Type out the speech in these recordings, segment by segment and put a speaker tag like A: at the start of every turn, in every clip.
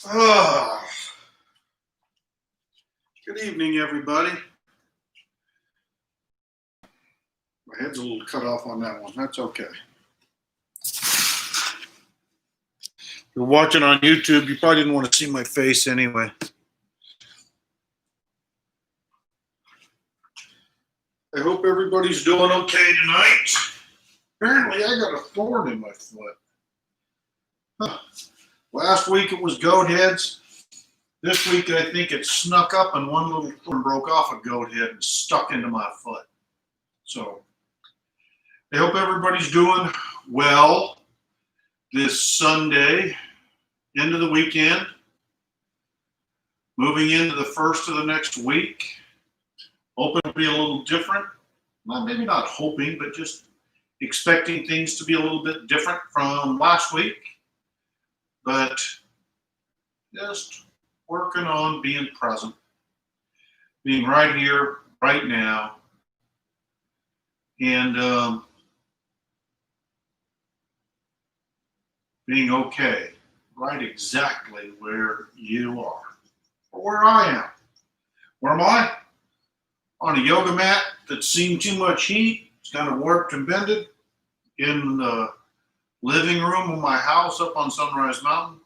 A: Oh, good evening, everybody. My head's a little cut off on that one. That's okay. If you're watching on YouTube, you probably didn't want to see my face anyway. I hope everybody's doing okay tonight. Apparently, I got a thorn in my foot. Huh. Last week it was goat heads. This week I think it snuck up and one little thorn broke off a goat head and stuck into my foot. So I hope everybody's doing well this Sunday, end of the weekend, moving into the first of the next week. Hoping to be a little different. Well, maybe not hoping, but just expecting things to be a little bit different from last week. But just working on being present, being right here, right now, and being okay, right exactly where you are, or where I am. Where am I? On a yoga mat that's seen too much heat. It's kind of warped and bended in the living room of my house up on Sunrise Mountain.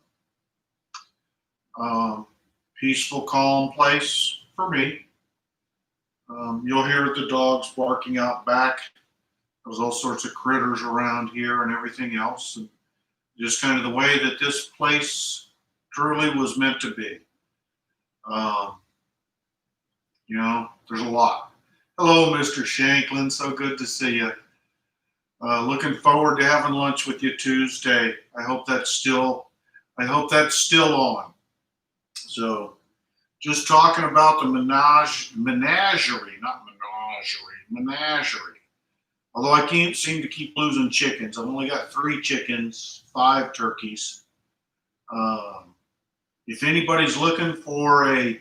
A: Peaceful, calm place for me. You'll hear the dogs barking out back. There's all sorts of critters around here and everything else. And just kind of the way that this place truly was meant to be. There's a lot. Hello, Mr. Shanklin. So good to see you. Looking forward to having lunch with you Tuesday. I hope that's still on. So, just talking about the menagerie. Although I can't seem to keep losing chickens. I've only got 3 chickens, 5 turkeys. If anybody's looking for a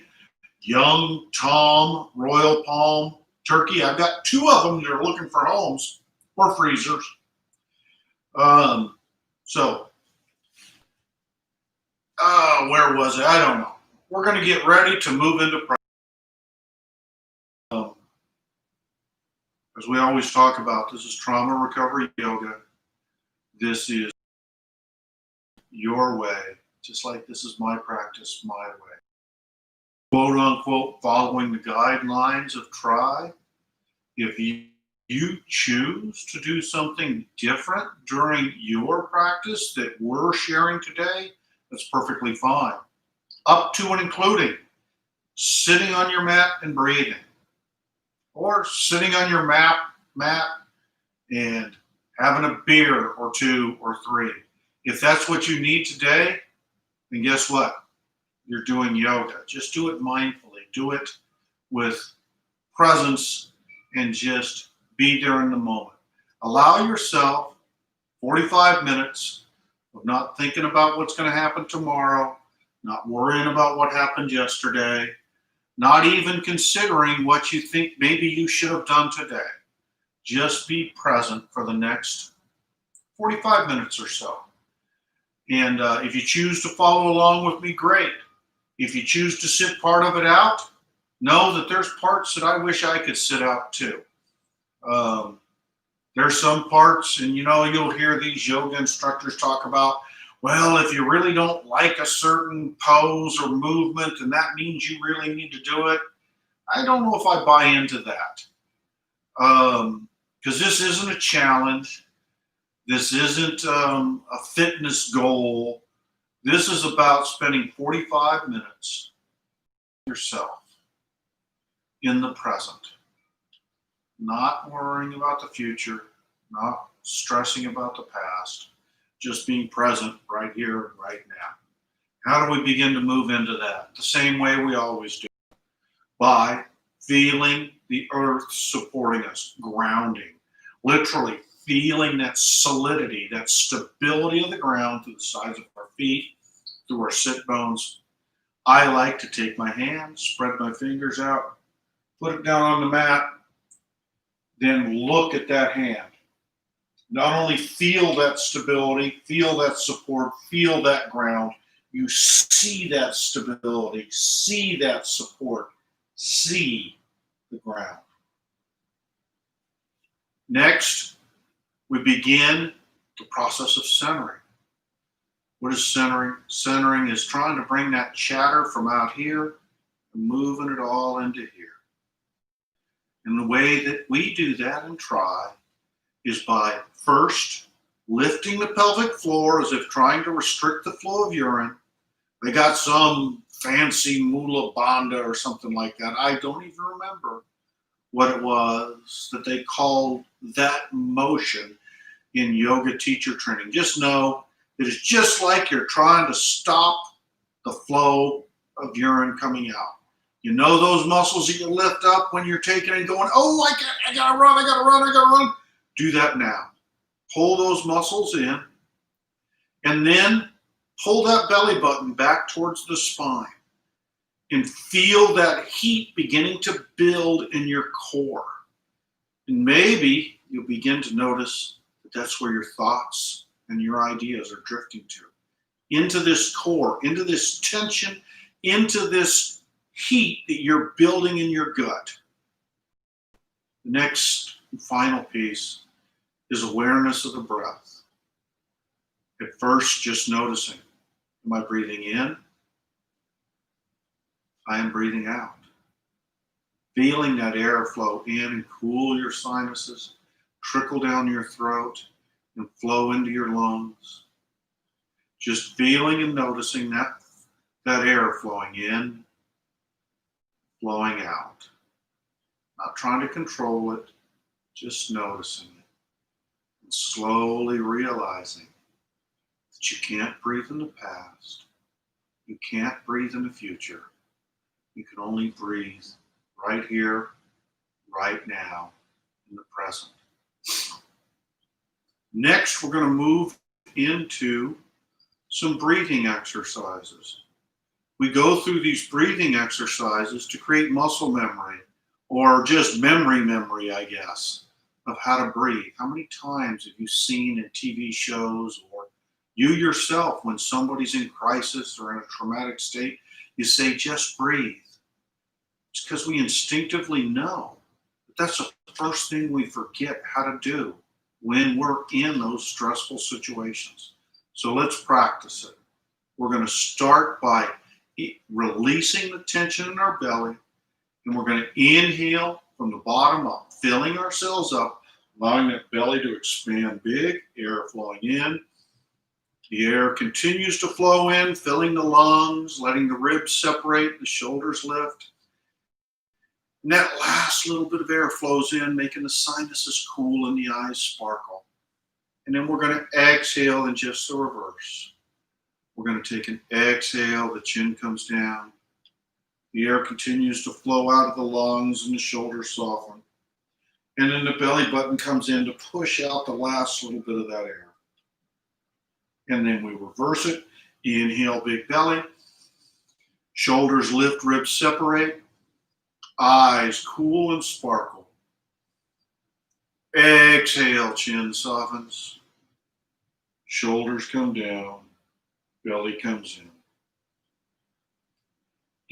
A: young Tom Royal Palm turkey, I've got 2 of them that are looking for homes or freezers. Where was it? I don't know. We're going to get ready to move into as we always talk about, this is trauma recovery yoga. This is your way, just like this is my practice, my way. Quote unquote, following the guidelines of try. If you choose to do something different during your practice that we're sharing today, that's perfectly fine. Up to and including sitting on your mat and breathing, or sitting on your mat and having a beer or 2 or 3. If that's what you need today, then guess what? You're doing yoga. Just do it mindfully. Do it with presence and just be there in the moment. Allow yourself 45 minutes of not thinking about what's going to happen tomorrow, not worrying about what happened yesterday, not even considering what you think maybe you should have done today. Just be present for the next 45 minutes or so. And if you choose to follow along with me, great. If you choose to sit part of it out, know that there's parts that I wish I could sit out too. There's some parts, and you'll hear these yoga instructors talk about, well, if you really don't like a certain pose or movement, and that means you really need to do it. I don't know if I buy into that. Because this isn't a challenge. This isn't a fitness goal. This is about spending 45 minutes yourself in the present. not worrying about the future, not stressing about the past, just being present right here and right now. How do we begin to move into that? The same way we always do, by feeling the earth supporting us, grounding, literally feeling that solidity, that stability of the ground through the sides of our feet, through our sit bones. I like to take my hand, spread my fingers out, put it down on the mat, then look at that hand. Not only feel that stability, feel that support, feel that ground, you see that stability, see that support, see the ground. Next, we begin the process of centering. What is centering? Centering is trying to bring that chatter from out here and moving it all into here. And the way that we do that and try is by first lifting the pelvic floor as if trying to restrict the flow of urine. They got some fancy mula bandha or something like that. I don't even remember what it was that they called that motion in yoga teacher training. Just know that it's just like you're trying to stop the flow of urine coming out. You know those muscles that you lift up when you're taking and going, oh, I gotta run. Do that now. Pull those muscles in, and then pull that belly button back towards the spine and feel that heat beginning to build in your core. And maybe you'll begin to notice that that's where your thoughts and your ideas are drifting to. Into this core, into this tension, into this heat that you're building in your gut. The next and final piece is awareness of the breath. At first, just noticing, am I breathing in? I am breathing out. Feeling that air flow in and cool your sinuses, trickle down your throat, and flow into your lungs. Just feeling and noticing that air flowing in, flowing out. Not trying to control it, just noticing it. And slowly realizing that you can't breathe in the past. You can't breathe in the future. You can only breathe right here, right now, in the present. Next, we're going to move into some breathing exercises. We go through these breathing exercises to create muscle memory, or just memory, I guess, of how to breathe. How many times have you seen in TV shows, or you yourself, when somebody's in crisis or in a traumatic state, you say, just breathe. It's because we instinctively know that that's the first thing we forget how to do when we're in those stressful situations. So let's practice it. We're going to start by releasing the tension in our belly, and we're going to inhale from the bottom up, filling ourselves up, allowing that belly to expand big, air flowing in. The air continues to flow in, filling the lungs, letting the ribs separate, the shoulders lift. And that last little bit of air flows in, making the sinuses cool and the eyes sparkle. And then we're going to exhale in just the reverse. We're going to take an exhale, the chin comes down. The air continues to flow out of the lungs and the shoulders soften. And then the belly button comes in to push out the last little bit of that air. And then we reverse it. Inhale, big belly. Shoulders lift, ribs separate. Eyes cool and sparkle. Exhale, chin softens. Shoulders come down. Belly comes in.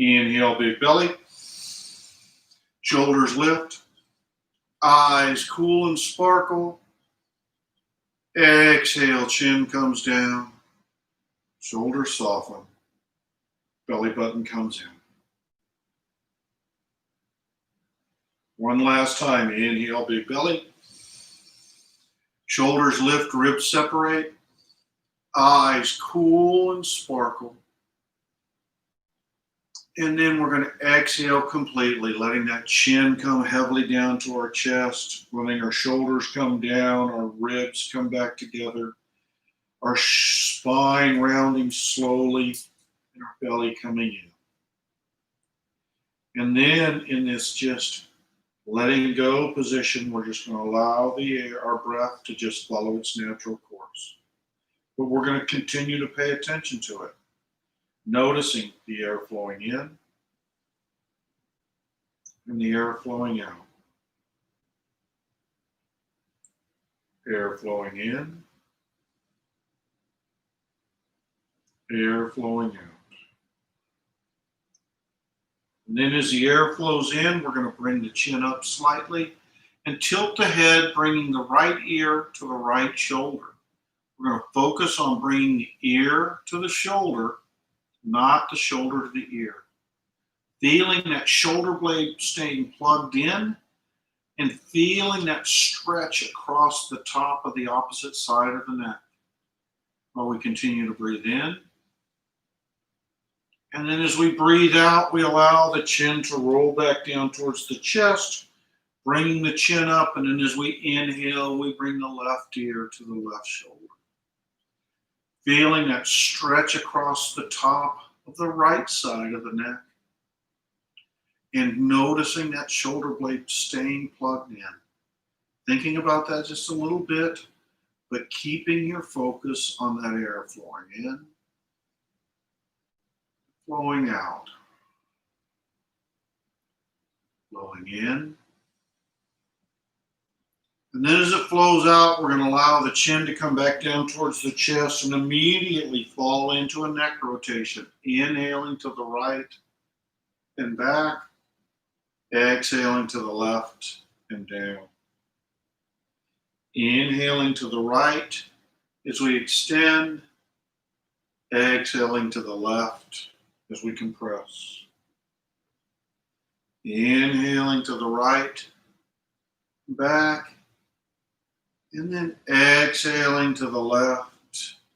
A: Inhale, big belly. Shoulders lift. Eyes cool and sparkle. Exhale, chin comes down. Shoulders soften. Belly button comes in. One last time. Inhale, big belly. Shoulders lift, ribs separate. Eyes cool and sparkle. And then we're going to exhale completely, letting that chin come heavily down to our chest, letting our shoulders come down, our ribs come back together, our spine rounding slowly, and our belly coming in. And then in this just letting go position, we're just going to allow our breath to just follow its natural course. But we're going to continue to pay attention to it, noticing the air flowing in and the air flowing out. Air flowing in, air flowing out. And then as the air flows in, we're going to bring the chin up slightly and tilt the head, bringing the right ear to the right shoulder. We're going to focus on bringing the ear to the shoulder, not the shoulder to the ear. Feeling that shoulder blade staying plugged in and feeling that stretch across the top of the opposite side of the neck while we continue to breathe in. And then as we breathe out, we allow the chin to roll back down towards the chest, bringing the chin up. And then as we inhale, we bring the left ear to the left shoulder. Feeling that stretch across the top of the right side of the neck. And noticing that shoulder blade staying plugged in. Thinking about that just a little bit, but keeping your focus on that air flowing in, flowing out. Flowing in. And then as it flows out, we're going to allow the chin to come back down towards the chest and immediately fall into a neck rotation. Inhaling to the right and back. Exhaling to the left and down. Inhaling to the right as we extend. Exhaling to the left as we compress. Inhaling to the right, back, and then exhaling to the left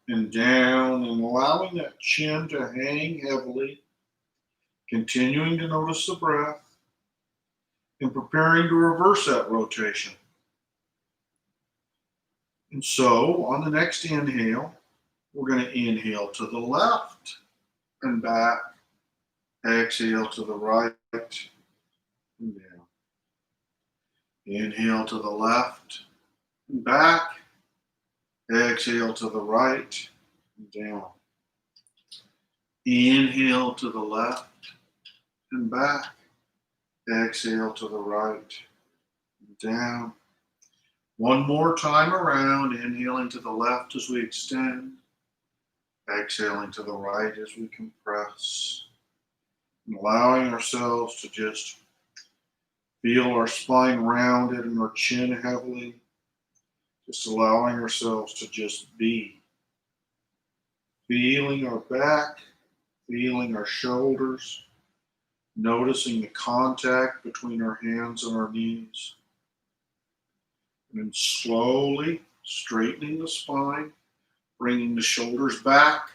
A: and down, and allowing that chin to hang heavily, continuing to notice the breath, and preparing to reverse that rotation. And so, on the next inhale, we're going to inhale to the left and back, exhale to the right and down. Inhale to the left and back, exhale to the right and down. Inhale to the left and back, exhale to the right and down. One more time around, inhaling to the left as we extend, exhaling to the right as we compress, and allowing ourselves to just feel our spine rounded and our chin heavily, just allowing ourselves to just be. Feeling our back, feeling our shoulders, noticing the contact between our hands and our knees. And then slowly straightening the spine, bringing the shoulders back,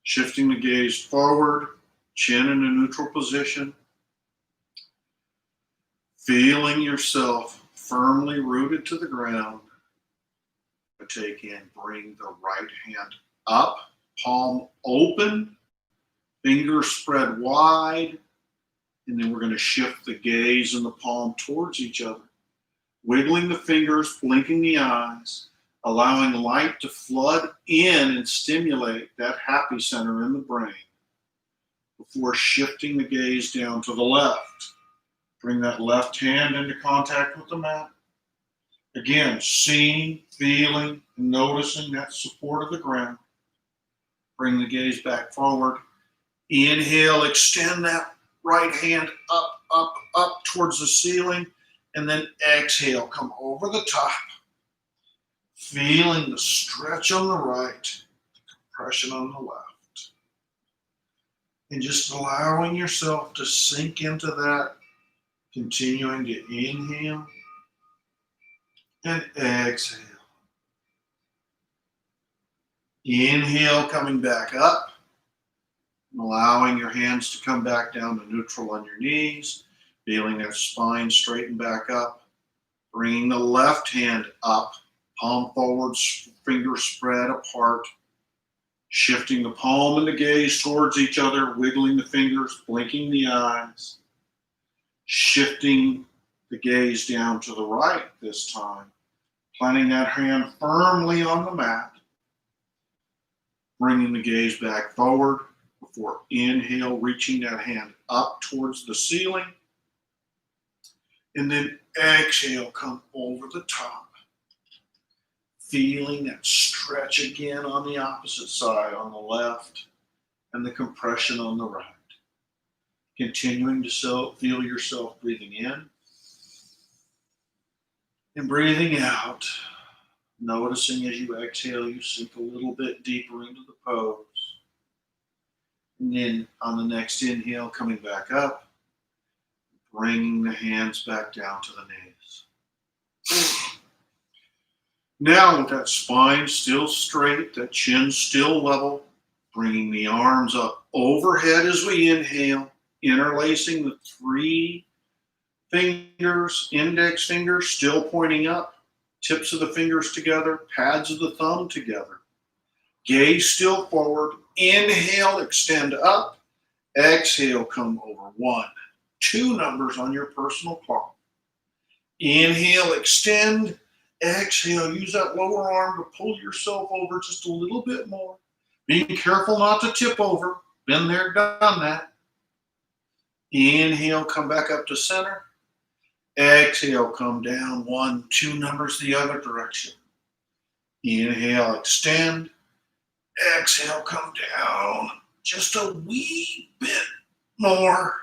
A: shifting the gaze forward, chin in a neutral position. Feeling yourself firmly rooted to the ground. Take in, bring the right hand up, palm open, fingers spread wide, and then we're going to shift the gaze and the palm towards each other. Wiggling the fingers, blinking the eyes, allowing light to flood in and stimulate that happy center in the brain before shifting the gaze down to the left. Bring that left hand into contact with the mat. Again, seeing, feeling, and noticing that support of the ground. Bring the gaze back forward. Inhale, extend that right hand up, up, up towards the ceiling. And then exhale, come over the top. Feeling the stretch on the right, the compression on the left. And just allowing yourself to sink into that, continuing to inhale and exhale. Inhale, coming back up. Allowing your hands to come back down to neutral on your knees, feeling that spine straighten back up. Bringing the left hand up, palm forward, fingers spread apart. Shifting the palm and the gaze towards each other, wiggling the fingers, blinking the eyes. Shifting the gaze down to the right this time. Planting that hand firmly on the mat. Bringing the gaze back forward before inhale, reaching that hand up towards the ceiling. And then exhale, come over the top. Feeling that stretch again on the opposite side, on the left, and the compression on the right. Continuing to feel yourself breathing in and breathing out. Noticing as you exhale, you sink a little bit deeper into the pose. And then on the next inhale, coming back up, bringing the hands back down to the knees. Now with that spine still straight, that chin still level, bringing the arms up overhead as we inhale, interlacing the 3 fingers, index fingers still pointing up, tips of the fingers together, pads of the thumb together. Gaze still forward. Inhale, extend up. Exhale, come over 1, 2 numbers on your personal clock. Inhale, extend. Exhale, use that lower arm to pull yourself over just a little bit more. Being careful not to tip over. Been there, done that. Inhale, come back up to center. Exhale, come down 1, 2 numbers the other direction. Inhale, extend. Exhale, come down just a wee bit more.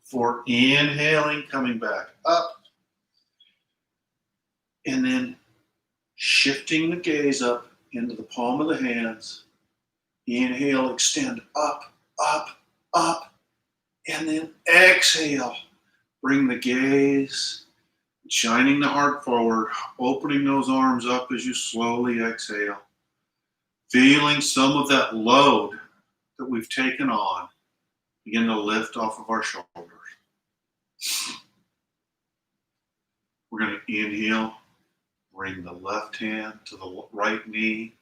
A: Before inhaling, coming back up. And then shifting the gaze up into the palm of the hands. Inhale, extend up, up, up. And then exhale. Bring the gaze, shining the heart forward, opening those arms up as you slowly exhale. Feeling some of that load that we've taken on begin to lift off of our shoulders. We're going to inhale, bring the left hand to the right knee,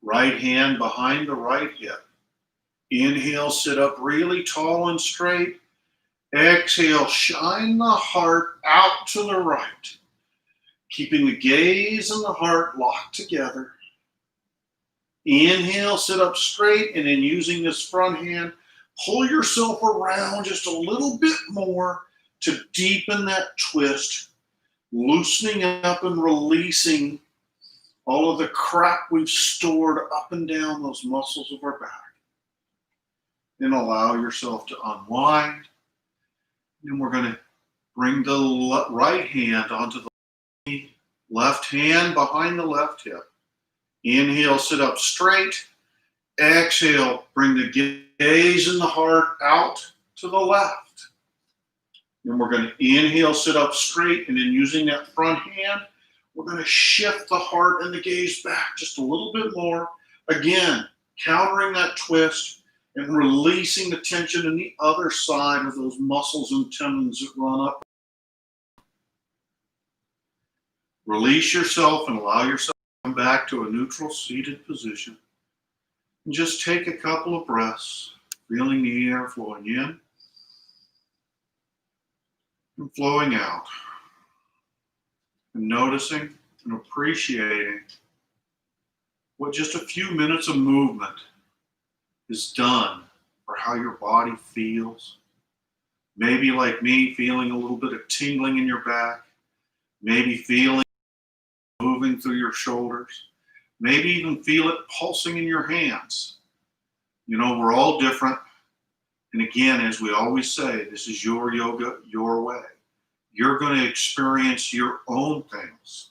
A: right hand behind the right hip. Inhale, sit up really tall and straight. Exhale, shine the heart out to the right, keeping the gaze and the heart locked together. Inhale, sit up straight, and then using this front hand, pull yourself around just a little bit more to deepen that twist, loosening up and releasing all of the crap we've stored up and down those muscles of our back. Then allow yourself to unwind. And we're going to bring the right hand onto the left hand behind the left hip. Inhale, sit up straight. Exhale, bring the gaze and the heart out to the left. Then we're going to inhale, sit up straight, and then using that front hand, we're going to shift the heart and the gaze back just a little bit more. Again, countering that twist and releasing the tension in the other side of those muscles and tendons that run up. Release yourself and allow yourself to come back to a neutral seated position. And just take a couple of breaths, feeling the air flowing in and flowing out. And noticing and appreciating what just a few minutes of movement is done for how your body feels. Maybe like me, feeling a little bit of tingling in your back. Maybe feeling moving through your shoulders. Maybe even feel it pulsing in your hands. You know, we're all different. And again, as we always say, this is your yoga, your way. You're going to experience your own things.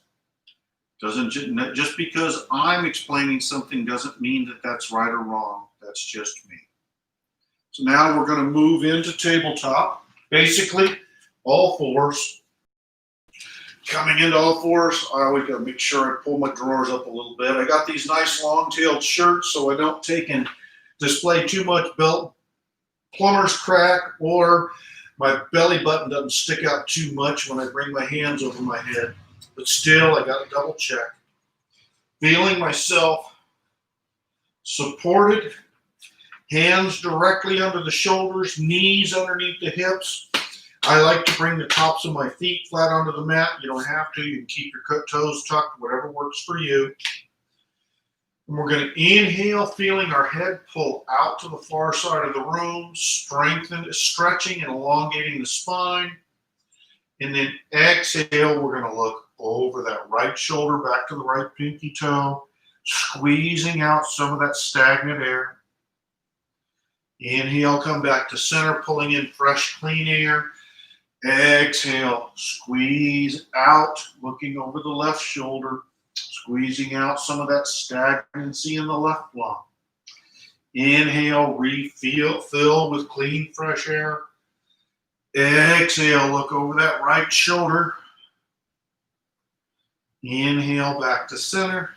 A: Just because I'm explaining something doesn't mean that that's right or wrong. That's just me. So now we're going to move into tabletop. Basically, all fours. Coming into all fours, I always got to make sure I pull my drawers up a little bit. I got these nice long-tailed shirts so I don't take in display too much belt, plumber's crack, or my belly button doesn't stick out too much when I bring my hands over my head. But still, I got to double check. Feeling myself supported, hands directly under the shoulders, knees underneath the hips. I like to bring the tops of my feet flat onto the mat. You don't have to. You can keep your toes tucked, whatever works for you. And we're going to inhale, feeling our head pull out to the far side of the room, stretching and elongating the spine. And then exhale, we're going to look over that right shoulder back to the right pinky toe, squeezing out some of that stagnant air. Inhale, come back to center, pulling in fresh, clean air. Exhale, squeeze out, looking over the left shoulder, squeezing out some of that stagnancy in the left lung. Inhale, fill with clean, fresh air. Exhale, look over that right shoulder. Inhale, back to center.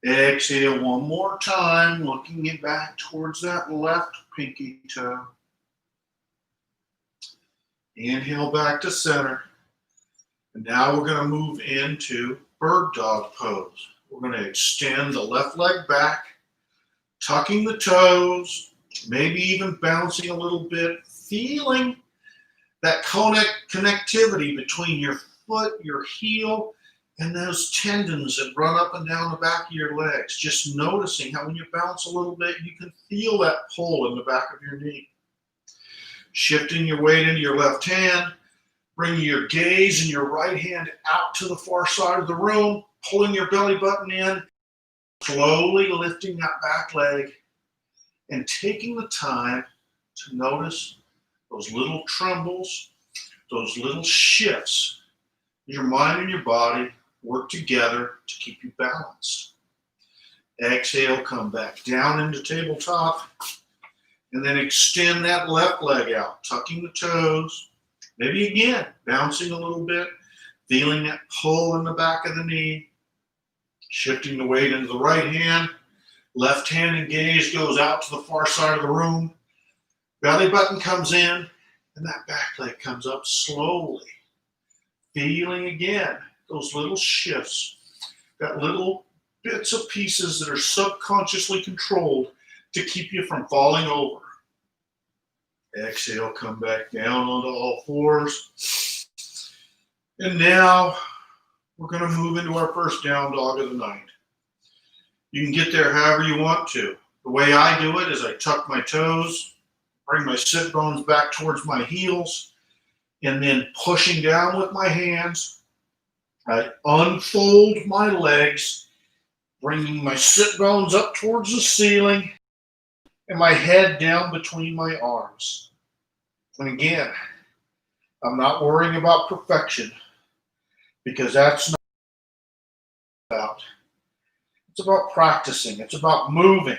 A: Exhale one more time, looking it back towards that left pinky toe. Inhale back to center. And now we're going to move into bird dog pose. We're going to extend the left leg back, tucking the toes, maybe even bouncing a little bit, feeling that connectivity between your foot, your heel, and those tendons that run up and down the back of your legs. Just noticing how when you bounce a little bit, you can feel that pull in the back of your knee. Shifting your weight into your left hand, bringing your gaze and your right hand out to the far side of the room, pulling your belly button in, slowly lifting that back leg, and taking the time to notice those little trembles, those little shifts. Your mind and your body work together to keep you balanced. Exhale, come back down into tabletop, and then extend that left leg out, tucking the toes. Maybe again, bouncing a little bit, feeling that pull in the back of the knee, shifting the weight into the right hand. Left hand and gaze goes out to the far side of the room. Belly button comes in, and that back leg comes up slowly. Feeling again those little shifts, that little bits of pieces that are subconsciously controlled to keep you from falling over. Exhale, come back down onto all fours. And now we're going to move into our first down dog of the night. You can get there however you want to. The way I do it is I tuck my toes, bring my sit bones back towards my heels, and then pushing down with my hands, I unfold my legs, bringing my sit bones up towards the ceiling and my head down between my arms. And again, I'm not worrying about perfection because that's not about. It's about practicing. It's about moving.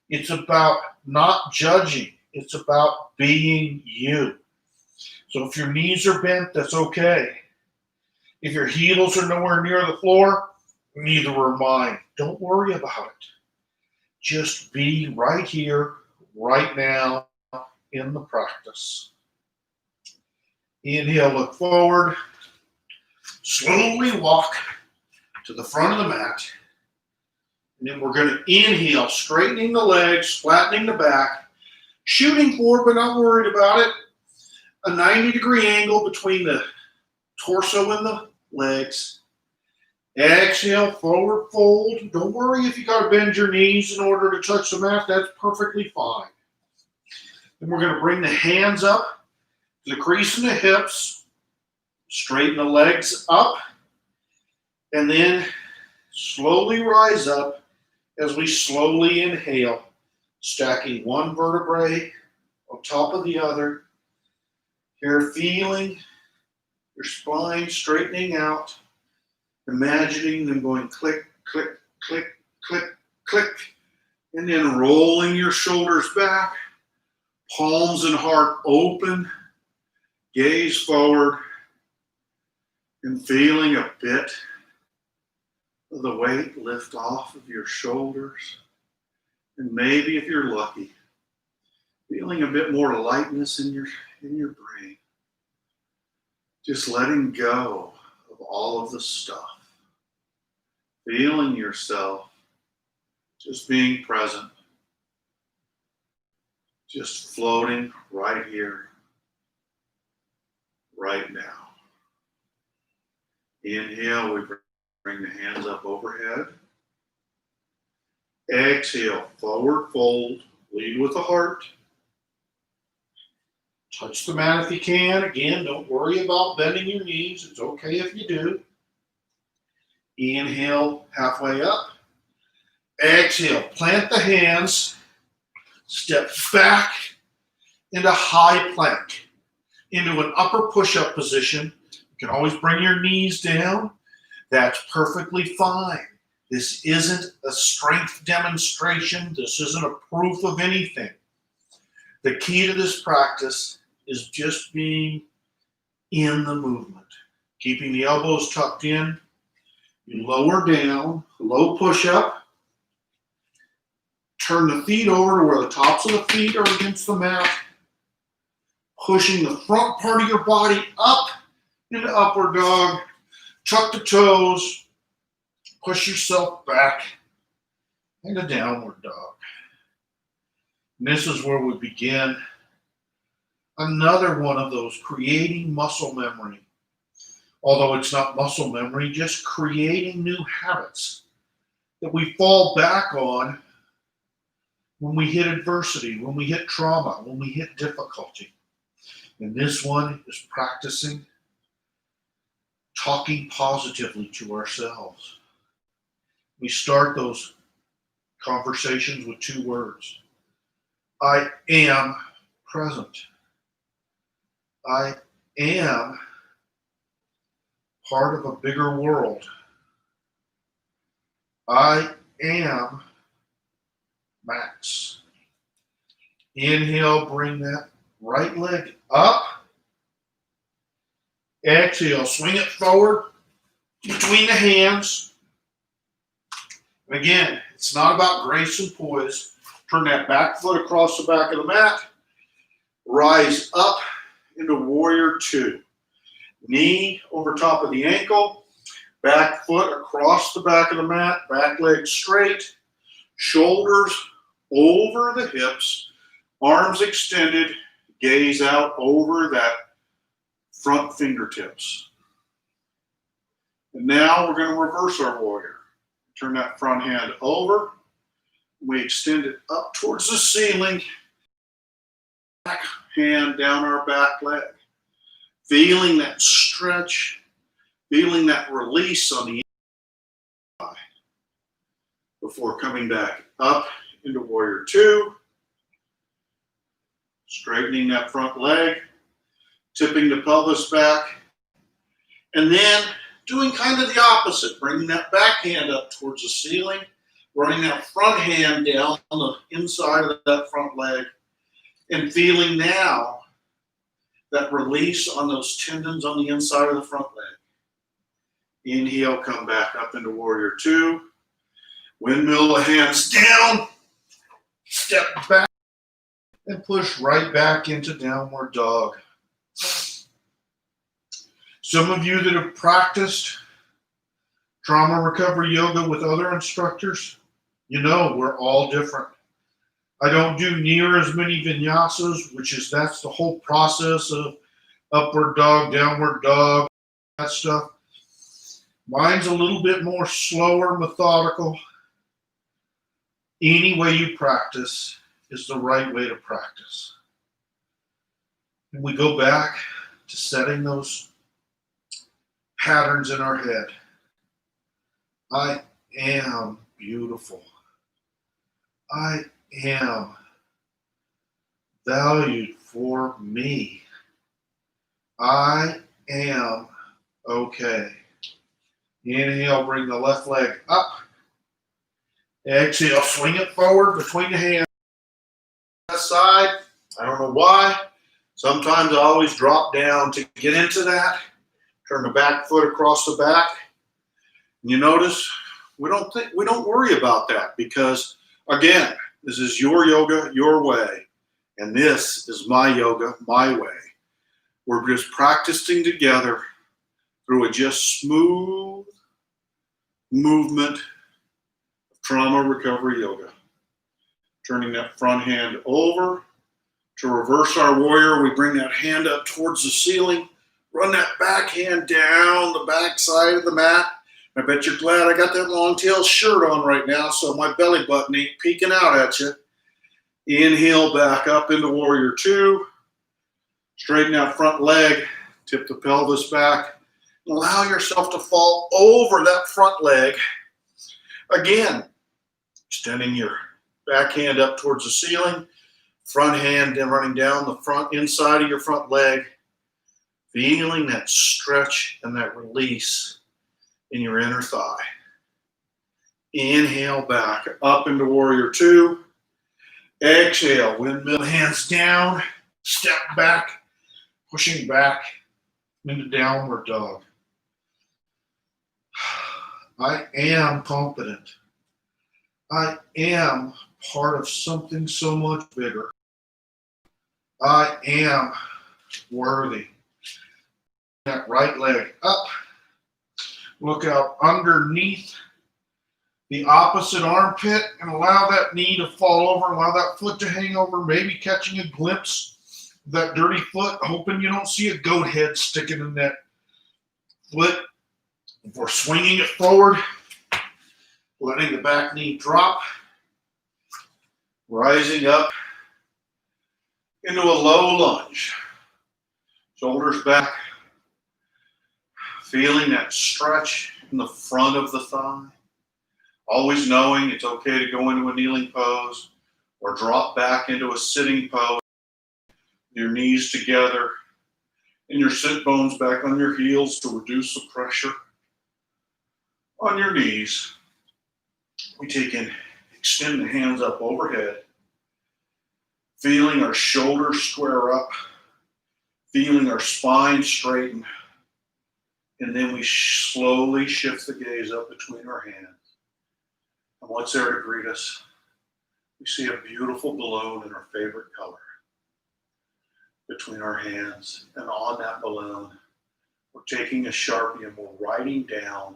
A: It's about not judging. It's about being you. So if your knees are bent, that's okay. If your heels are nowhere near the floor, neither are mine. Don't worry about it. Just be right here, right now, in the practice. Inhale, look forward. Slowly walk to the front of the mat. And then we're going to inhale, straightening the legs, flattening the back, shooting forward but not worried about it. A 90-degree angle between the torso and the legs. Exhale, forward fold. Don't worry if you got to bend your knees in order to touch the mat. That's perfectly fine. Then we're going to bring the hands up to the crease in the hips. Straighten the legs up. And then slowly rise up as we slowly inhale, stacking one vertebrae on top of the other. You're feeling your spine straightening out, imagining them going click, click, click, click, click, and then rolling your shoulders back, palms and heart open, gaze forward, and feeling a bit of the weight lift off of your shoulders, And maybe if you're lucky, feeling a bit more lightness in your brain. Just letting go of all of the stuff. Feeling yourself just being present. Just floating right here, right now. Inhale, we bring the hands up overhead. Exhale, forward fold, lead with the heart. Touch the mat if you can. Again, don't worry about bending your knees. It's okay if you do. Inhale, halfway up. Exhale, plant the hands. Step back into high plank, into an upper push-up position. You can always bring your knees down. That's perfectly fine. This isn't a strength demonstration. This isn't a proof of anything. The key to this practice is just being in the movement, keeping the elbows tucked in. You lower down, low push-up. Turn the feet over to where the tops of the feet are against the mat. Pushing the front part of your body up into upward dog. Tuck the toes. Push yourself back into downward dog. And this is where we begin another one of those creating muscle memory. Although it's not muscle memory, just creating new habits that we fall back on when we hit adversity, when we hit trauma, when we hit difficulty. And this one is practicing talking positively to ourselves. We start those conversations with 2 words. I am present. I am part of a bigger world. I am Max. Inhale, bring that right leg up. Exhale, swing it forward between the hands. And again, it's not about grace and poise. Turn that back foot across the back of the mat. Rise up into warrior 2. Knee over top of the ankle. Back foot across the back of the mat. Back leg straight. Shoulders over the hips, arms extended, gaze out over that front fingertips. And now we're going to reverse our warrior. Turn that front hand over. We extend it up towards the ceiling. Back hand down our back leg. Feeling that stretch, feeling that release on the inside before coming back up into warrior 2. Straightening that front leg, tipping the pelvis back, and then doing kind of the opposite, bringing that back hand up towards the ceiling, running that front hand down on the inside of that front leg, and feeling now that release on those tendons on the inside of the front leg. Inhale, come back up into warrior 2. Windmill the hands down, step back, and push right back into downward dog. Some of you that have practiced trauma recovery yoga with other instructors, you know we're all different. I don't do near as many vinyasas, that's the whole process of upward dog, downward dog, that stuff. Mine's a little bit more slower, methodical. Any way you practice is the right way to practice. And we go back to setting those patterns in our head. I am beautiful. I am valued for me. I am okay. Inhale, bring the left leg up. Exhale, swing it forward between the hands. That side, I don't know why. Sometimes I always drop down to get into that. Turn the back foot across the back. And you notice we don't worry about that because, again, This is your yoga, your way. And this is my yoga, my way. We're just practicing together through a just smooth movement of trauma recovery yoga. Turning that front hand over. To reverse our warrior, we bring that hand up towards the ceiling. Run that back hand down the back side of the mat. I bet you're glad I got that long tail shirt on right now so my belly button ain't peeking out at you. Inhale back up into warrior two. Straighten that front leg. Tip the pelvis back. Allow yourself to fall over that front leg. Again, extending your back hand up towards the ceiling. Front hand then running down the front inside of your front leg. Feeling that stretch and that release in your inner thigh. Inhale back up into warrior two. Exhale, windmill hands down. Step back, pushing back into downward dog. I am confident. I am part of something so much bigger. I am worthy. That right leg up. Look out underneath the opposite armpit and allow that knee to fall over. Allow that foot to hang over, maybe catching a glimpse of that dirty foot, hoping you don't see a goat head sticking in that foot. Before swinging it forward, letting the back knee drop, rising up into a low lunge. Shoulders back, feeling that stretch in the front of the thigh. Always knowing it's okay to go into a kneeling pose or drop back into a sitting pose. Your knees together and your sit bones back on your heels to reduce the pressure on your knees. We extend the hands up overhead. Feeling our shoulders square up, feeling our spine straighten, and then we slowly shift the gaze up between our hands. And what's there to greet us? We see a beautiful balloon in our favorite color between our hands, and on that balloon, we're taking a Sharpie and we're writing down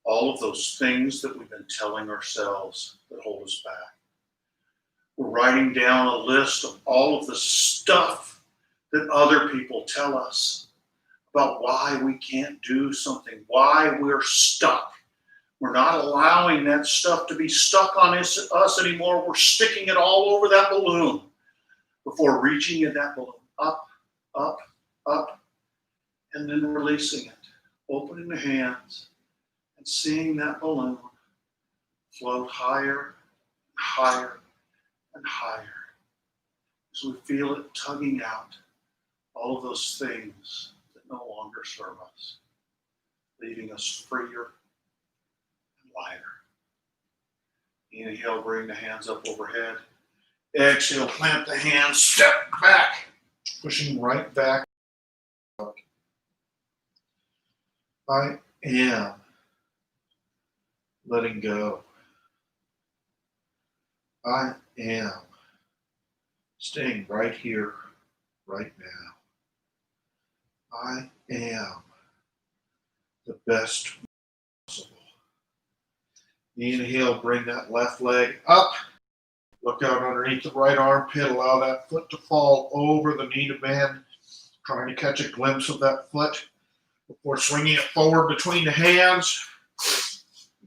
A: all of those things that we've been telling ourselves that hold us back. We're writing down a list of all of the stuff that other people tell us about why we can't do something, why we're stuck. We're not allowing that stuff to be stuck on us anymore. We're sticking it all over that balloon before reaching in that balloon up, up, up, and then releasing it, opening the hands and seeing that balloon float higher, higher, and higher as we feel it tugging out all of those things that no longer serve us, leaving us freer and lighter. Inhale, bring the hands up overhead. Exhale, plant the hands, step back, pushing right back. I am letting go. I am staying right here, right now. I am the best possible. Inhale, bring that left leg up. Look out underneath the right armpit. Allow that foot to fall over the knee to bend. Trying to catch a glimpse of that foot before swinging it forward between the hands.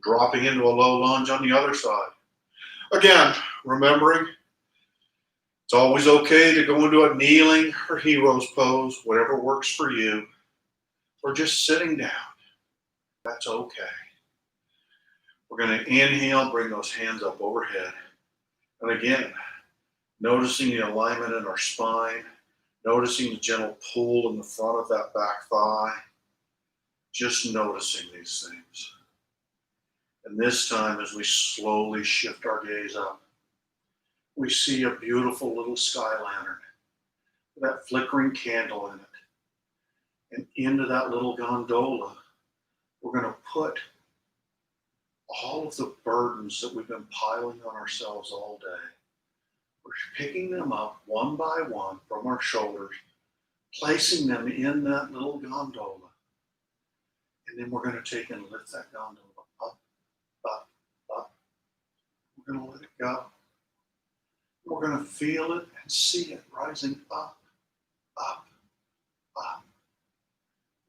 A: Dropping into a low lunge on the other side. Again, remembering it's always okay to go into a kneeling or hero's pose, whatever works for you, or just sitting down. That's okay. We're going to inhale, bring those hands up overhead. And again, noticing the alignment in our spine, noticing the gentle pull in the front of that back thigh, just noticing these things. And this time, as we slowly shift our gaze up, we see a beautiful little sky lantern with that flickering candle in it. And into that little gondola, we're going to put all of the burdens that we've been piling on ourselves all day. We're picking them up one by one from our shoulders, placing them in that little gondola. And then we're going to take and lift that gondola up, up, up. We're going to let it go. We're going to feel it and see it rising up, up, up.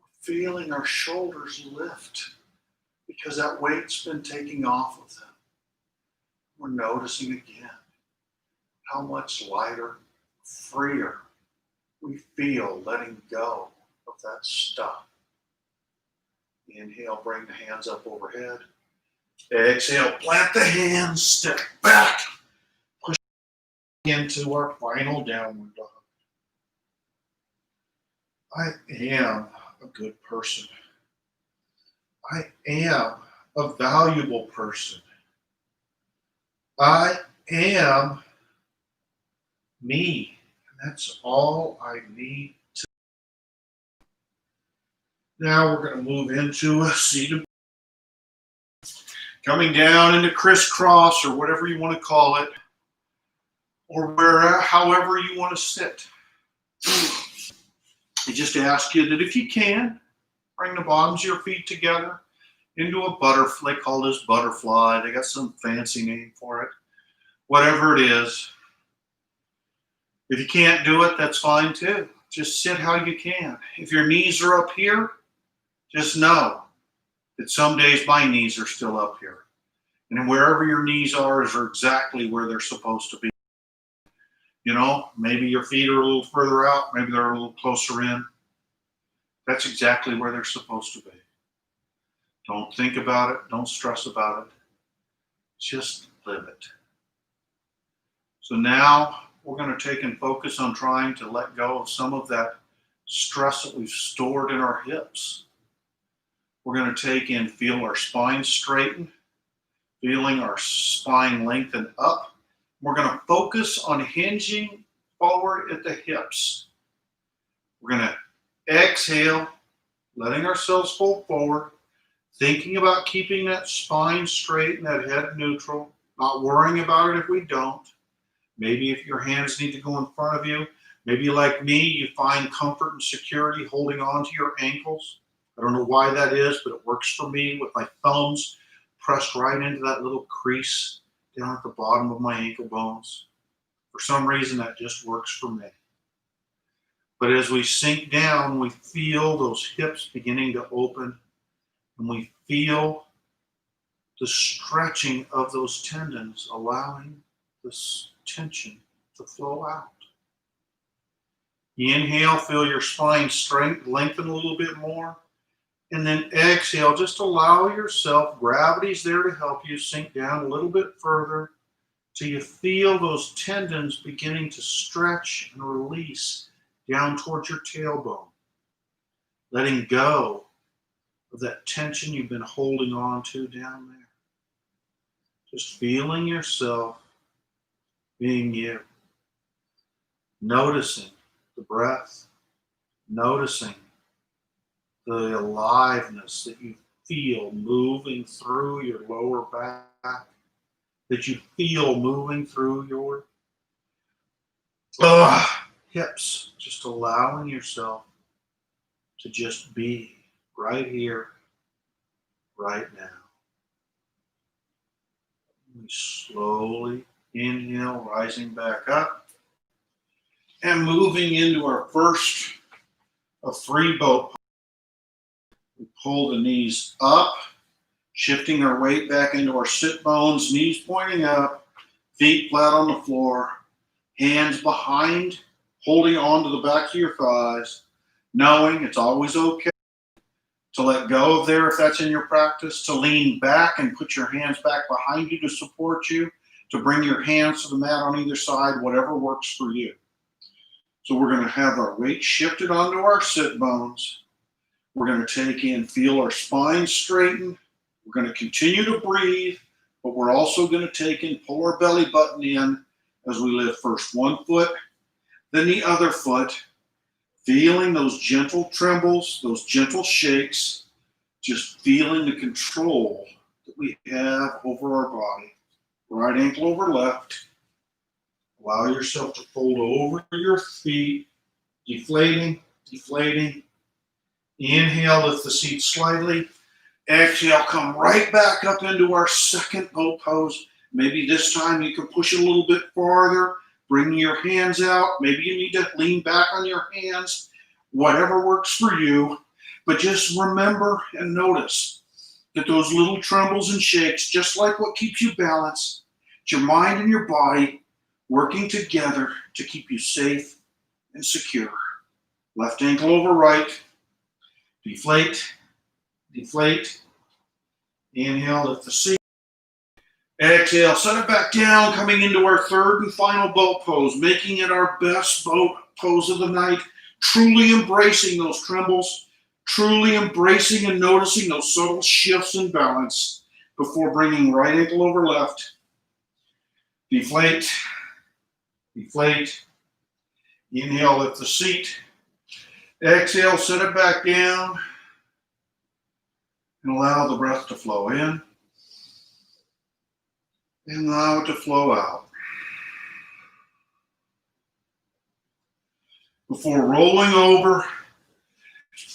A: We're feeling our shoulders lift because that weight's been taking off of them. We're noticing again how much lighter, freer we feel letting go of that stuff. Inhale, bring the hands up overhead. Exhale, plant the hands, step back. Push into our final downward dog. I am a good person. I am a valuable person. I am me. And that's all I need to. Now we're going to move into a seated. Coming down into crisscross or whatever you want to call it, or however you want to sit. I just ask you that if you can, bring the bottoms of your feet together into a butterfly. They call this butterfly. They got some fancy name for it. Whatever it is. If you can't do it, that's fine too. Just sit how you can. If your knees are up here, just know that some days my knees are still up here. And wherever your knees are is exactly where they're supposed to be. You know, maybe your feet are a little further out, maybe they're a little closer in. That's exactly where they're supposed to be. Don't think about it, don't stress about it. Just live it. So now we're going to take and focus on trying to let go of some of that stress that we've stored in our hips. We're going to take and feel our spine straighten, feeling our spine lengthen up. We're going to focus on hinging forward at the hips. We're going to exhale, letting ourselves fold forward, thinking about keeping that spine straight and that head neutral, not worrying about it if we don't. Maybe if your hands need to go in front of you, maybe like me, you find comfort and security holding on to your ankles. I don't know why that is, but it works for me with my thumbs pressed right into that little crease down at the bottom of my ankle bones. For some reason, that just works for me. But as we sink down, we feel those hips beginning to open, and we feel the stretching of those tendons, allowing this tension to flow out. Inhale, feel your spine lengthen a little bit more. And then exhale, just allow yourself, gravity's there to help you sink down a little bit further till you feel those tendons beginning to stretch and release down towards your tailbone. Letting go of that tension you've been holding on to down there. Just feeling yourself being you. Noticing the breath. Noticing the aliveness that you feel moving through your lower back, that you feel moving through your hips, just allowing yourself to just be right here, right now. We slowly inhale, rising back up, and moving into our first of three boat. We pull the knees up, shifting our weight back into our sit bones, knees pointing up, feet flat on the floor, hands behind, holding on to the back of your thighs, knowing it's always okay to let go of there if that's in your practice, to lean back and put your hands back behind you to support you, to bring your hands to the mat on either side, whatever works for you. So we're going to have our weight shifted onto our sit bones. We're going to take in, feel our spine straighten. We're going to continue to breathe, but we're also going to take in, pull our belly button in as we lift first one foot, then the other foot, feeling those gentle trembles, those gentle shakes, just feeling the control that we have over our body. Right ankle over left, Allow yourself to fold over your feet, deflating, deflating. Inhale, lift the seat slightly. Exhale, come right back up into our second boat pose. Maybe this time you can push it a little bit farther, bring your hands out. Maybe you need to lean back on your hands, whatever works for you. But just remember and notice that those little trembles and shakes, just like what keeps you balanced, it's your mind and your body working together to keep you safe and secure. Left ankle over right. Deflate, deflate. Inhale, lift the seat. Exhale, set it back down, coming into our third and final boat pose, making it our best boat pose of the night, truly embracing those trembles, truly embracing and noticing those subtle shifts in balance before bringing right ankle over left. Deflate, deflate. Inhale, lift the seat. Exhale, set it back down and allow the breath to flow in and allow it to flow out. Before rolling over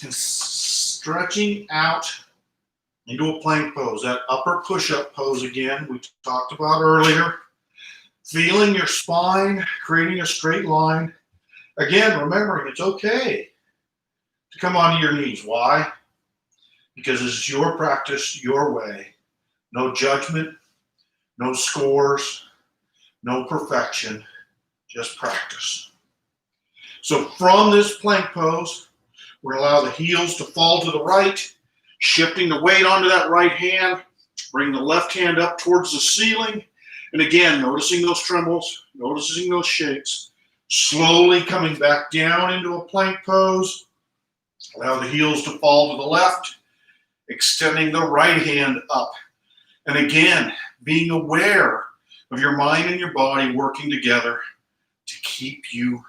A: and stretching out into a plank pose, that upper push-up pose again we talked about earlier. Feeling your spine, creating a straight line. Again, remembering it's okay to come onto your knees. Why? Because this is your practice, your way. No judgment, no scores, no perfection, just practice. So from this plank pose, we're going to allow the heels to fall to the right, shifting the weight onto that right hand, bring the left hand up towards the ceiling, and again, noticing those trembles, noticing those shakes, slowly coming back down into a plank pose. Allow the heels to fall to the left, extending the right hand up. And again, being aware of your mind and your body working together to keep you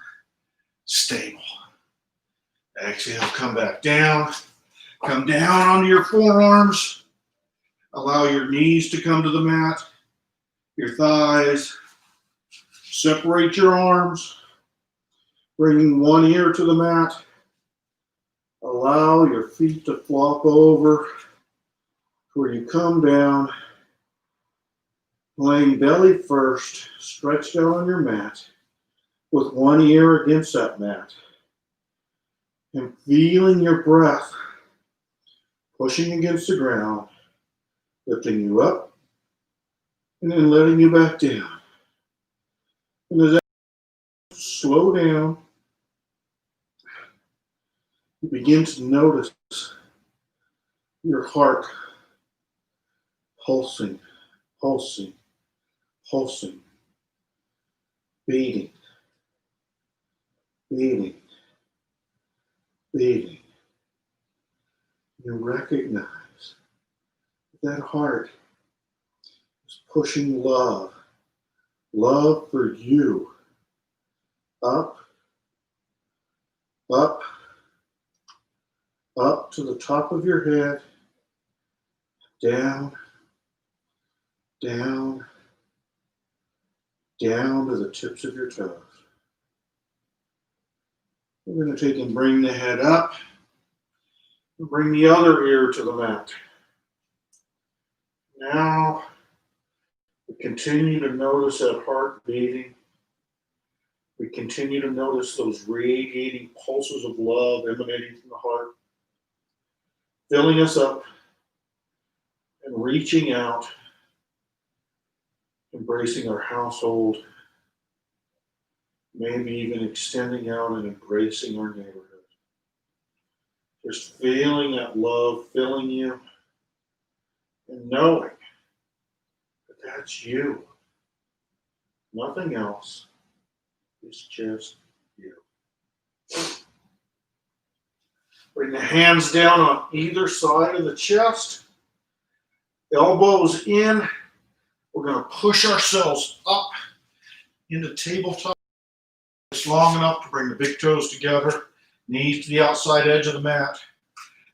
A: stable. Exhale, come back down. Come down onto your forearms. Allow your knees to come to the mat, your thighs. Separate your arms, bringing one ear to the mat. Allow your feet to flop over where you come down, laying belly first, stretched out on your mat, with one ear against that mat, and feeling your breath pushing against the ground, lifting you up, and then letting you back down. And as that slow down, you begin to notice your heart pulsing, pulsing, pulsing, beating, beating, beating. You recognize that heart is pushing love, love for you, up, up, up to the top of your head, down, down, down to the tips of your toes. We're going to take and bring the head up and bring the other ear to the mat. Now, we continue to notice that heart beating. We continue to notice those radiating pulses of love emanating from the heart, filling us up and reaching out, embracing our household, maybe even extending out and embracing our neighborhood. Just feeling that love filling you and knowing that that's you. Nothing else. It's just you. Bring the hands down on either side of the chest. Elbows in. We're going to push ourselves up into tabletop. It's long enough to bring the big toes together. Knees to the outside edge of the mat.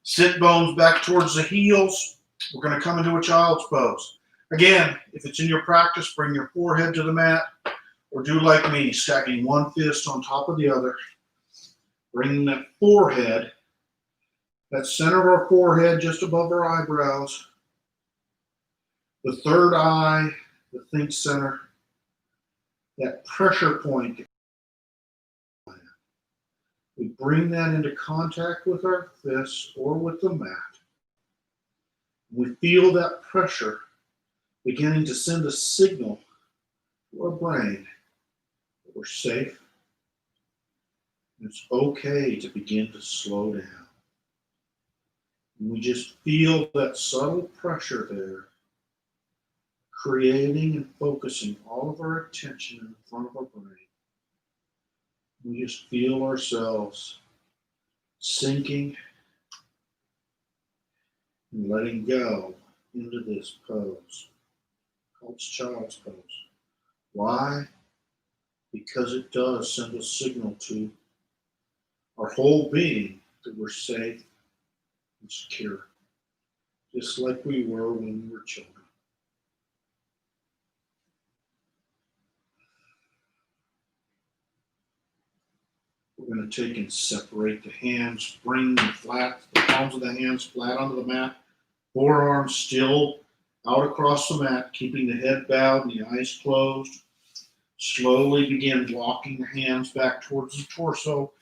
A: Sit bones back towards the heels. We're going to come into a child's pose. Again, if it's in your practice, bring your forehead to the mat. Or do like me, stacking one fist on top of the other, bringing that forehead, that center of our forehead just above our eyebrows, the third eye, the think center, that pressure point. We bring that into contact with our fists or with the mat. We feel that pressure beginning to send a signal to our brain that we're safe. It's okay to begin to slow down. And we just feel that subtle pressure there, creating and focusing all of our attention in front of our brain. We just feel ourselves sinking and letting go into this pose called child's pose. Why? Because it does send a signal to our whole being that we're safe and secure, just like we were when we were children. We're going to take and separate the hands, bring the palms of the hands flat onto the mat, forearms still out across the mat, keeping the head bowed and the eyes closed. Slowly begin walking the hands back towards the torso,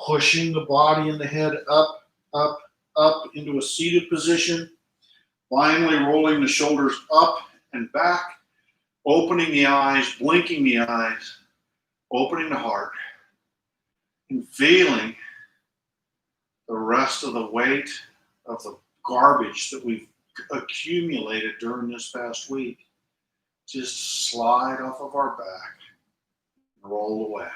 A: pushing the body and the head up, up, up into a seated position. Finally rolling the shoulders up and back, opening the eyes, blinking the eyes, opening the heart, and feeling the rest of the weight of the garbage that we've accumulated during this past week just slide off of our back and roll away.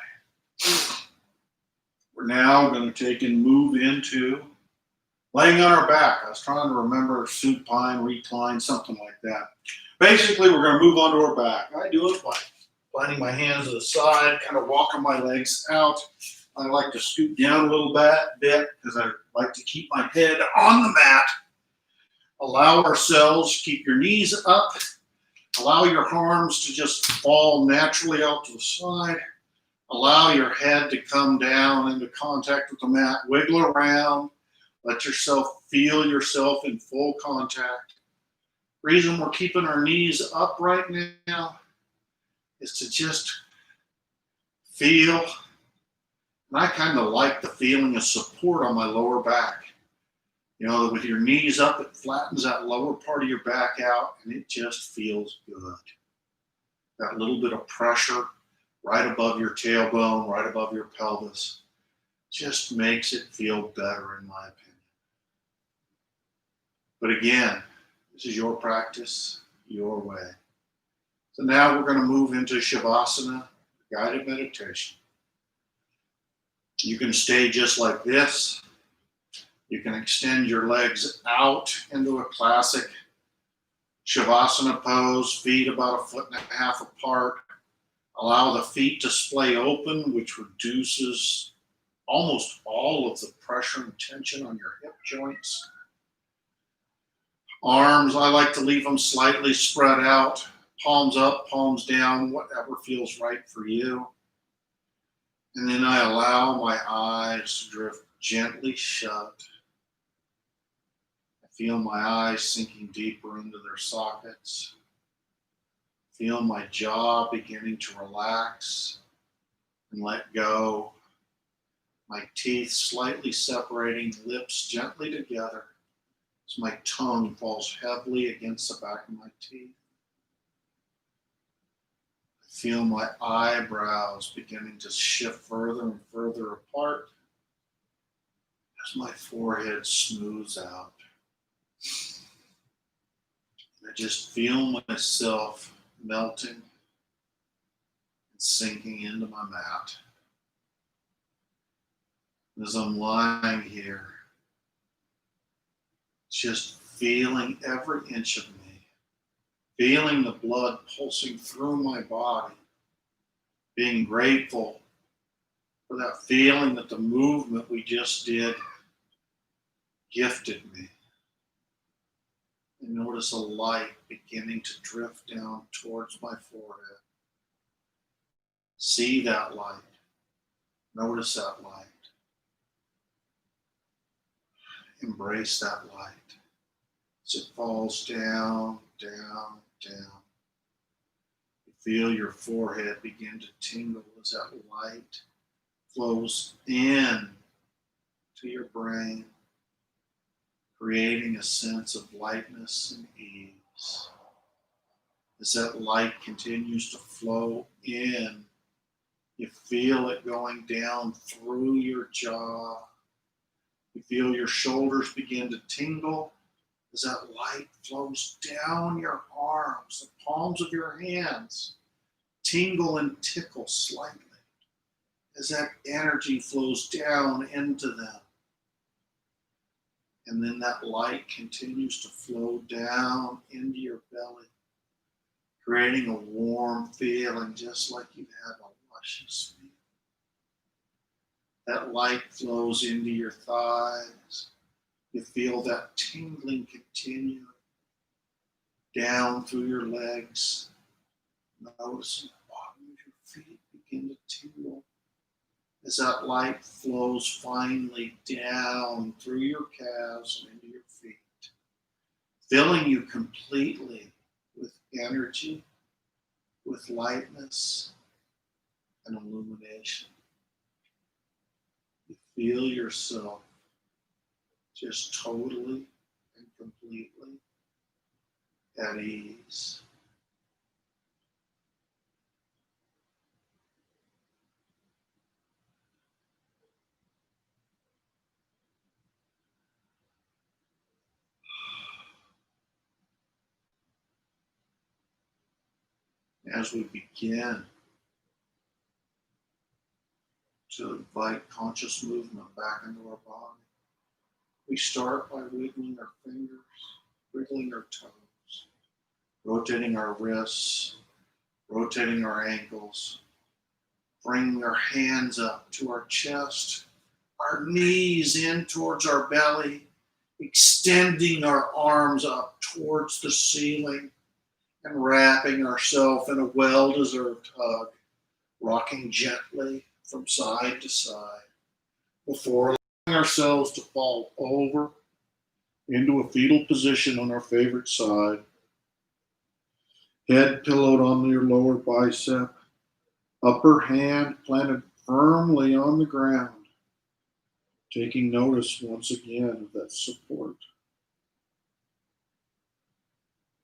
A: We're now going to take and move into laying on our back. I was trying to remember supine, recline, something like that. Basically, we're going to move onto our back. I do it by planting my hands to the side, kind of walking my legs out. I like to scoot down a little bit because I like to keep my head on the mat. Allow ourselves, keep your knees up. Allow your arms to just fall naturally out to the side. Allow your head to come down into contact with the mat. Wiggle around. Let yourself feel yourself in full contact. Reason we're keeping our knees up right now is to just feel. And I kind of like the feeling of support on my lower back. You know, with your knees up, it flattens that lower part of your back out, and it just feels good. That little bit of pressure right above your tailbone, right above your pelvis, just makes it feel better, in my opinion. But again, this is your practice, your way. So now we're going to move into Shavasana, guided meditation. You can stay just like this. You can extend your legs out into a classic Shavasana pose, feet about 1.5 feet apart. Allow the feet to splay open, which reduces almost all of the pressure and tension on your hip joints. Arms, I like to leave them slightly spread out, palms up, palms down, whatever feels right for you. And then I allow my eyes to drift gently shut. I feel my eyes sinking deeper into their sockets. Feel my jaw beginning to relax and let go. My teeth slightly separating, lips gently together as my tongue falls heavily against the back of my teeth. Feel my eyebrows beginning to shift further and further apart as my forehead smooths out. I just feel myself melting and sinking into my mat. As I'm lying here, just feeling every inch of me. Feeling the blood pulsing through my body, being grateful for that feeling that the movement we just did gifted me. And notice a light beginning to drift down towards my forehead. See that light. Notice that light. Embrace that light as it falls down, down, down. You feel your forehead begin to tingle as that light flows in to your brain, creating a sense of lightness and ease. As that light continues to flow in, you feel it going down through your jaw. You feel your shoulders begin to tingle as that light flows down your arms. The palms of your hands tingle and tickle slightly as that energy flows down into them. And then that light continues to flow down into your belly, creating a warm feeling just like you've had a luscious meal. That light flows into your thighs. You feel that tingling continue down through your legs. Noticing the bottom of your feet begin to tingle as that light flows finally down through your calves and into your feet, filling you completely with energy, with lightness and illumination. You feel yourself just totally and completely at ease. As we begin to invite conscious movement back into our body, we start by wiggling our fingers, wiggling our toes, rotating our wrists, rotating our ankles, bringing our hands up to our chest, our knees in towards our belly, extending our arms up towards the ceiling, and wrapping ourselves in a well-deserved hug, rocking gently from side to side before allowing ourselves to fall over into a fetal position on our favorite side, head pillowed on your lower bicep, upper hand planted firmly on the ground, taking notice once again of that support.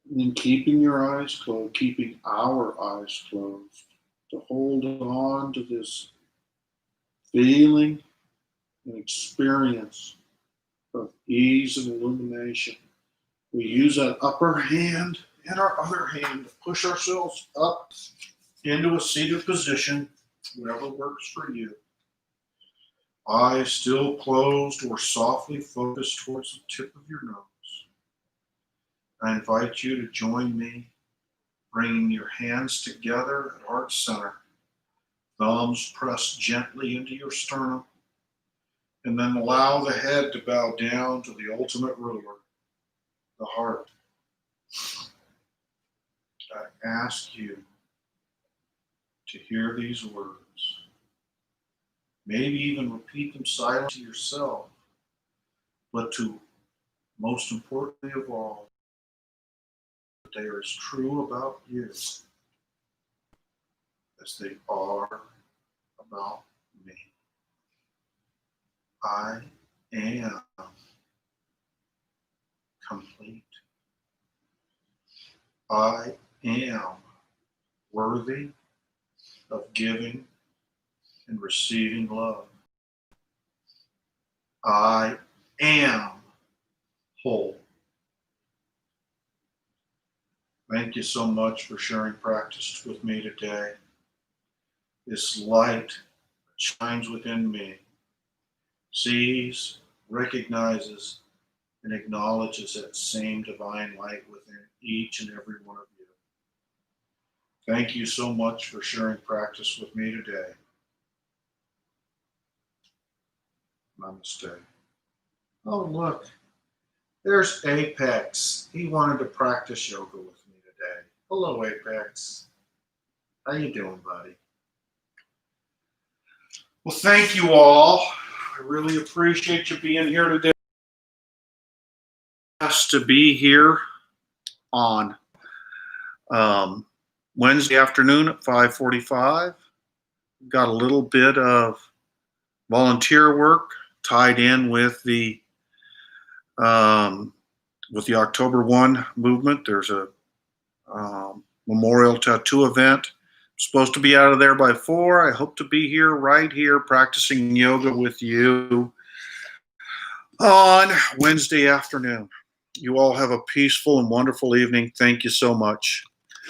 A: And then keeping your eyes closed, keeping our eyes closed, to hold on to this feeling and experience of ease and illumination. We use that upper hand and our other hand to push ourselves up into a seated position, whatever works for you. Eyes still closed or softly focused towards the tip of your nose. I invite you to join me, bringing your hands together at heart center, thumbs pressed gently into your sternum, and then allow the head to bow down to the ultimate ruler, the heart. I ask you to hear these words, maybe even repeat them silently to yourself, but to, most importantly of all, they are as true about you as they are about me. I am complete. I am worthy of giving and receiving love. I am whole. Thank you so much for sharing practice with me today. This light that shines within me sees, recognizes, and acknowledges that same divine light within each and every one of you. Thank you so much for sharing practice with me today. Namaste. Oh, look, there's Apex. He wanted to practice yoga with me today. Hello, Apex. How you doing, buddy? Well, thank you all. I really appreciate you being here today. To be here on Wednesday afternoon at 5:45. Got a little bit of volunteer work tied in with the October 1 movement. There's a memorial tattoo event. I'm supposed to be out of there by 4. I hope to be here, right here, practicing yoga with you on Wednesday afternoon. You all have a peaceful and wonderful evening. Thank you so much.